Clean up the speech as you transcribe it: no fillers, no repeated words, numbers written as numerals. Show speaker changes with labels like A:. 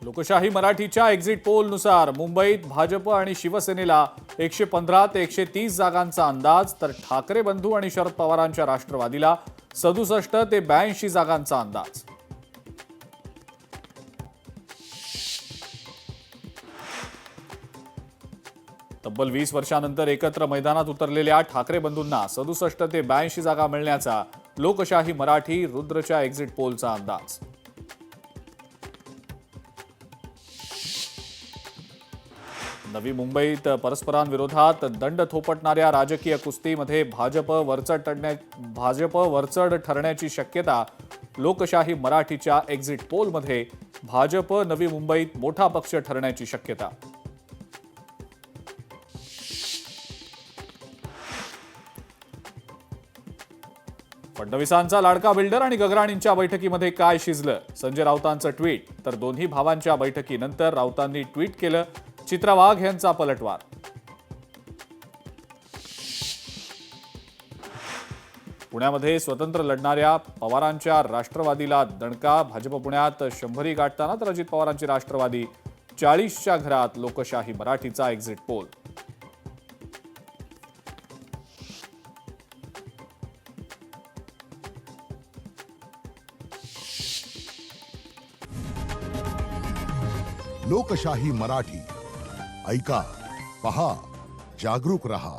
A: लोकशाही मराठीच्या एक्झिट पोलनुसार मुंबईत भाजप आणि शिवसेनेला 115 ते 130 जागांचा अंदाज, तर ठाकरे बंधू आणि शरद पवारांच्या राष्ट्रवादीला 67 ते 82 जागांचा अंदाज. तब्बल 20 वर्षांनंतर एकत्र मैदानात उतरलेल्या ठाकरे बंधूंना 67 ते 82 जागा मिळण्याचा लोकशाही मराठी रुद्रच्या एक्झिट पोलचा अंदाज. नवी मुंबईत परस्परांविरोधात दंड थोपटणाऱ्या राजकीय कुस्तीमध्ये भाजप वरचढ ठरण्याची शक्यता. लोकशाही मराठीच्या एक्झिट पोलमध्ये भाजप नवी मुंबईत मोठा पक्ष ठरण्याची शक्यता. फडणवीसांचा लाडका बिल्डर आणि गगराणींच्या बैठकीमध्ये काय शिजलं? संजय राऊतांचं ट्विट. तर दोन्ही भावांच्या बैठकीनंतर राऊतांनी ट्विट केलं, चित्रा वाघ यांचा पलटवार. पुण्यामध्ये स्वतंत्र लढणाऱ्या पवारांच्या राष्ट्रवादीला दणका. भाजप पुण्यात 100 गाठताना तर अजित पवारांची राष्ट्रवादी 40च्या घरात. लोकशाही मराठीचा एक्झिट पोल.
B: लोकशाही मराठी ऐका, पहा, जागरूक रहा.